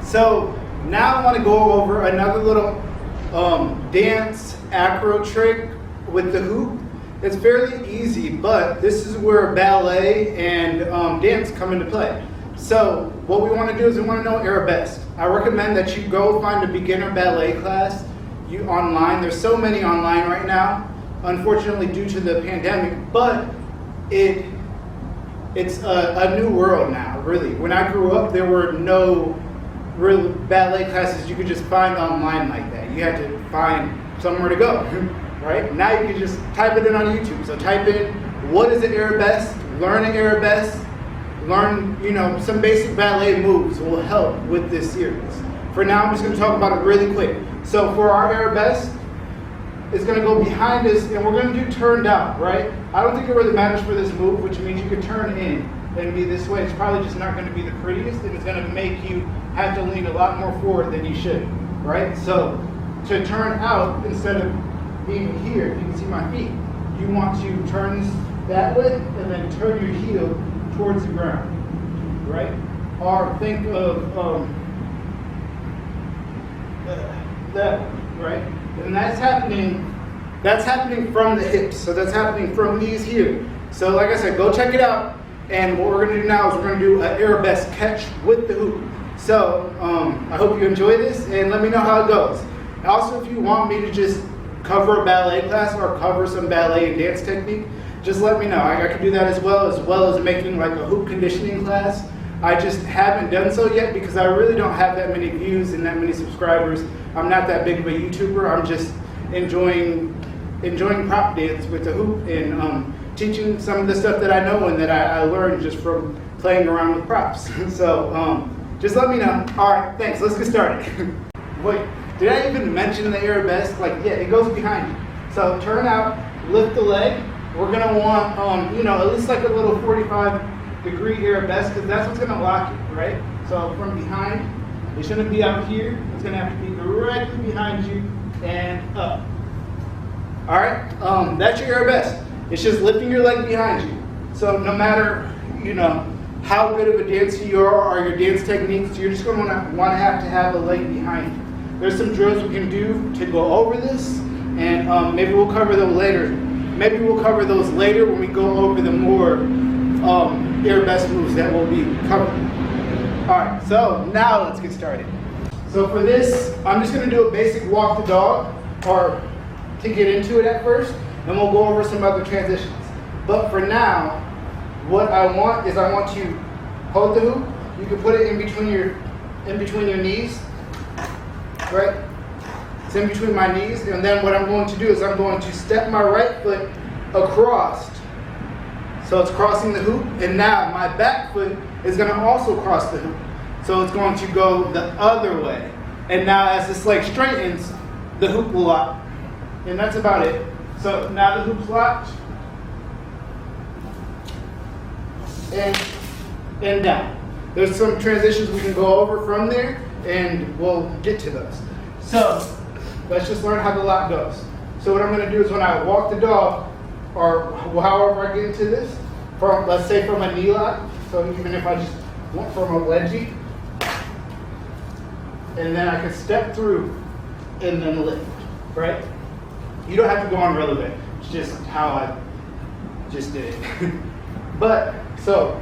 So now I want to go over another little dance acro trick with the hoop. It's fairly easy, but this is where ballet and dance come into play. So what we want to do is we want to know Arabesque. I recommend that you go find a beginner ballet class online. There's so many online right now, unfortunately due to the pandemic, but it's a new world now, really. When I grew up, there were no real ballet classes you could just find online like that. You had to find somewhere to go, right? Now you can just type it in on YouTube. So type in, what is an Arabesque? Learn an Arabesque. Learn, some basic ballet moves will help with this series. For now, I'm just going to talk about it really quick. So for our Arabesque, it's going to go behind us, and we're going to do turned out, right? I don't think it really matters for this move, which means you could turn in and be this way. It's probably just not going to be the prettiest, and it's going to make you have to lean a lot more forward than you should, right? So to turn out, instead of being here, you can see my feet, you want to turn this that way and then turn your heel towards the ground, right? Or think of that, right? And that's happening from the hips. So that's happening from these here. So like I said, go check it out. And what we're gonna do now is we're gonna do an Arabesque catch with the hoop. So I hope you enjoy this and let me know how it goes. Also, if you want me to just cover a ballet class or cover some ballet and dance technique, just let me know. I can do that as well as making like a hoop conditioning class. I just haven't done so yet because I really don't have that many views and that many subscribers. I'm not that big of a YouTuber. I'm just enjoying prop dance with the hoop and teaching some of the stuff that I know and that I learned just from playing around with props. So just let me know. All right, thanks. Let's get started. Wait, did I even mention the Arabesque? Yeah, it goes behind you. So turn out, lift the leg. We're gonna want, at least like a little 45-degree Arabesque, because that's what's gonna lock you, right? So from behind, it shouldn't be out here. It's gonna have to be directly behind you and up. All right, that's your Arabesque. It's just lifting your leg behind you. So no matter, how good of a dancer you are or your dance techniques, you're just gonna wanna have to have a leg behind you. There's some drills we can do to go over this, and maybe we'll cover those later. Maybe we'll cover those later when we go over the more Arabesque moves that we'll be covering. All right, so now let's get started. So for this, I'm just gonna do a basic walk the dog, or to get into it at first, and we'll go over some other transitions. But for now, what I want to hold the hoop. You can put it in between your knees, right? It's in between my knees, and then what I'm going to do is I'm going to step my right foot across. So it's crossing the hoop, and now my back foot is going to also cross the hoop. So it's going to go the other way. And now as this leg straightens, the hoop will lock. And that's about it. So now the hoop's locked. And down. There's some transitions we can go over from there, and we'll get to those. So let's just learn how the lock goes. So what I'm going to do is when I walk the dog, or however I get into this, let's say from a knee lock, so even if I just went from a wedgie, and then I can step through and then lift, right? You don't have to go on releve. It's just how I just did it. But, so,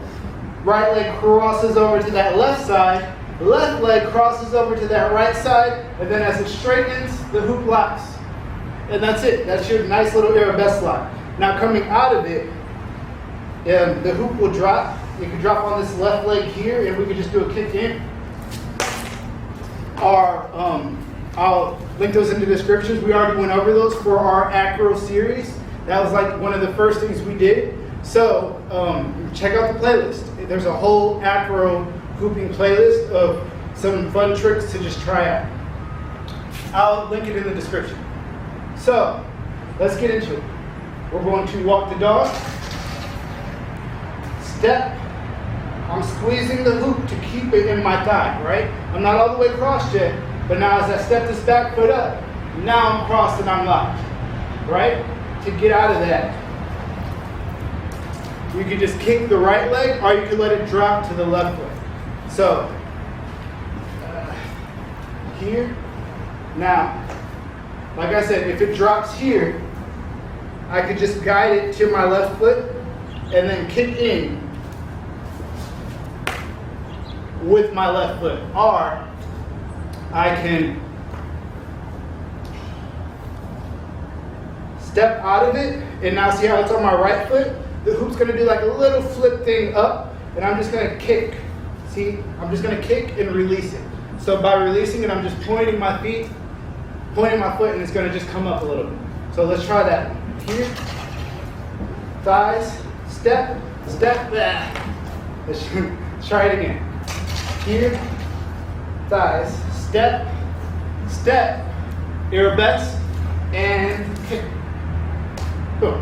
right leg crosses over to that left side, left leg crosses over to that right side, and then as it straightens, the hoop locks. And that's it. That's your nice little Arabesque lock. Now coming out of it, the hoop will drop. You can drop on this left leg here, and we can just do a kick in. Or I'll link those in the descriptions. We already went over those for our acro series. That was like one of the first things we did. So check out the playlist. There's a whole acro hooping playlist of some fun tricks to just try out. I'll link it in the description. So let's get into it. We're going to walk the dog, step. I'm squeezing the hoop to keep it in my thigh, right? I'm not all the way crossed yet, but now as I step this back foot up, now I'm crossed and I'm locked, right? To get out of that, you can just kick the right leg, or you can let it drop to the left leg. So here. Now, like I said, if it drops here, I could just guide it to my left foot and then kick in with my left foot. Or I can step out of it, and now see how it's on my right foot? The hoop's gonna do like a little flip thing up, and I'm just gonna kick. See, I'm just gonna kick and release it. So by releasing it, I'm just pointing my feet, pointing my foot, and it's gonna just come up a little bit. So let's try that. Here, thighs, step, step, back. Let's try it again. Here, thighs, step, step, arabesque, and kick. Boom.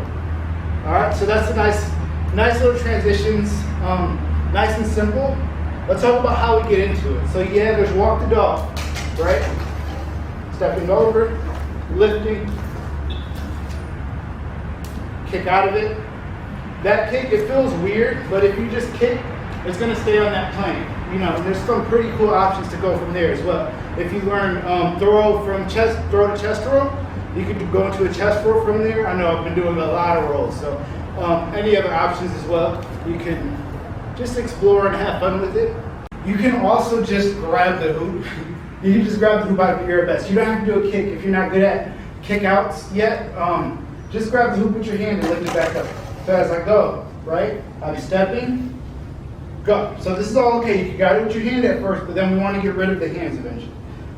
All right, so that's a nice little transitions, nice and simple. Let's talk about how we get into it. So yeah, there's walk the dog, right? Stepping over, lifting, kick out of it. That kick, it feels weird, but if you just kick, it's gonna stay on that plane. You know, there's some pretty cool options to go from there as well. If you learn throw to chest roll, you could go into a chest roll from there. I know I've been doing a lot of rolls, so any other options as well. You can just explore and have fun with it. You can also just grab the hoop. You can just grab the hoop out of your arabesque. You don't have to do a kick if you're not good at kick outs yet. Just grab the hoop with your hand and lift it back up. So as I go, right, I'm stepping, go. So this is all okay. You got it with your hand at first, but then we want to get rid of the hands eventually.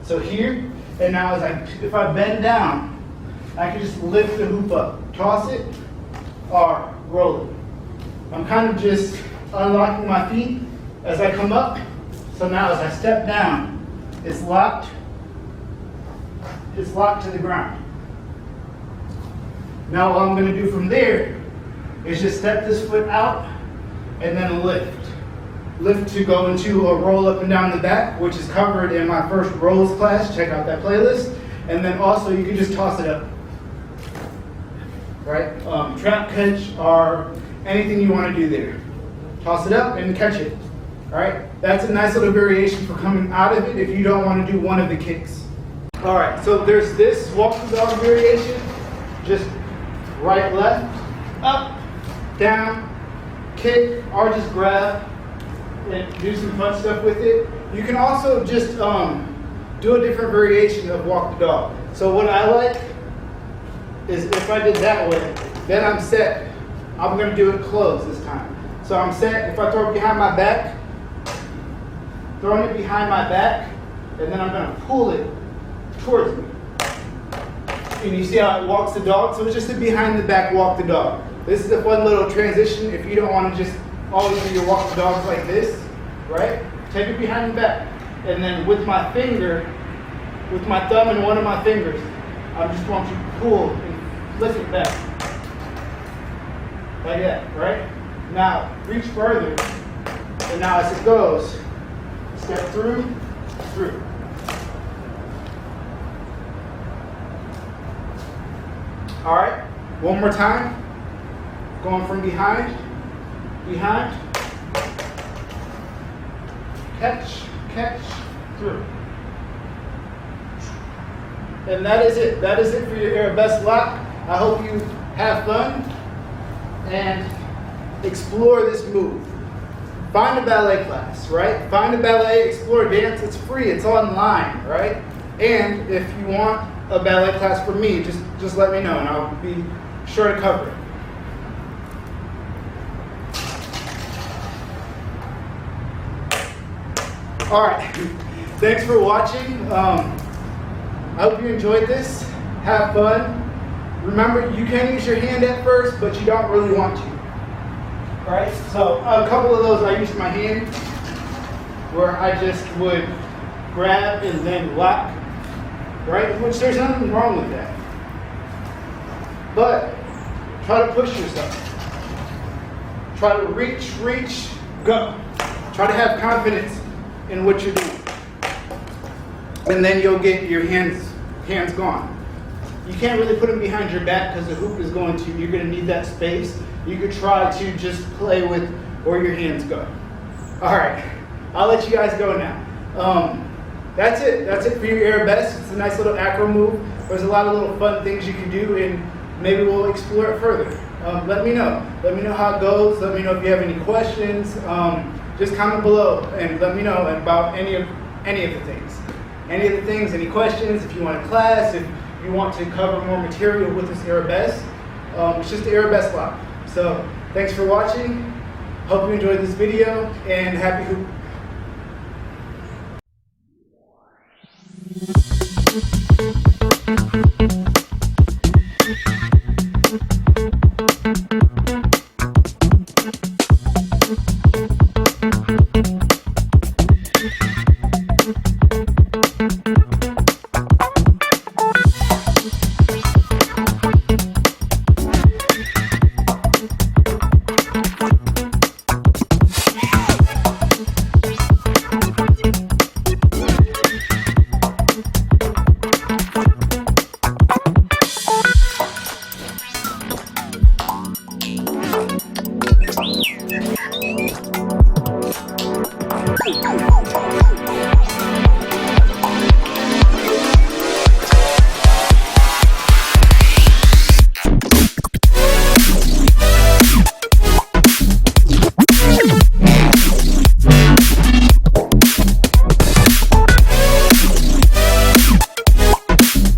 So here, and now if I bend down, I can just lift the hoop up, toss it, or roll it. I'm kind of just unlocking my feet as I come up. So now as I step down, it's locked to the ground. Now what I'm gonna do from there is just step this foot out and then lift. Lift to go into a roll up and down the back, which is covered in my first rolls class. Check out that playlist. And then also you can just toss it up. Right? Trap catch or anything you want to do there. Toss it up and catch it. All right? That's a nice little variation for coming out of it if you don't want to do one of the kicks. All right, so there's this walk the dog variation. Just right, left, up, down, kick, or just grab and do some fun stuff with it. You can also just do a different variation of walk the dog. So what I like is if I did that way, then I'm set. I'm gonna do it closed this time. So I'm set, if I throw it behind my back, throwing it behind my back, and then I'm gonna pull it towards me. And you see how it walks the dog? So it's just a behind the back walk the dog. This is a fun little transition if you don't wanna just always do your walk the dogs like this, right? Take it behind the back. And then with my finger, with my thumb and one of my fingers, I just want you to pull and lift it back. Like that, right? Now, reach further. And now as it goes, step through. All right, one more time. Going from behind, catch, through. And that is it. That is it for your arabesque lock. I hope you have fun and explore this move. Find a ballet class, right? Find a ballet, explore dance. It's free. It's online, right? And if you want a ballet class from me, just let me know and I'll be sure to cover it. All right, thanks for watching. I hope you enjoyed this. Have fun. Remember, you can use your hand at first, but you don't really want to. All right, so a couple of those I used my hand, where I just would grab and then lock, right? Which there's nothing wrong with that. But try to push yourself. Try to reach, go. Try to have confidence in what you're doing. And then you'll get your hands gone. You can't really put them behind your back because the hoop is you're going to need that space. You could try to just play with where your hands go. All right, I'll let you guys go now. that's it. That's it for your Arabesque. It's a nice little acro move. There's a lot of little fun things you can do, and maybe we'll explore it further. Let me know. Let me know how it goes. Let me know if you have any questions. Just comment below and let me know about any of the things. Any questions, if you want a class, if you want to cover more material with this Arabesque. It's just the Arabesque Live. So thanks for watching. Hope you enjoyed this video, and happy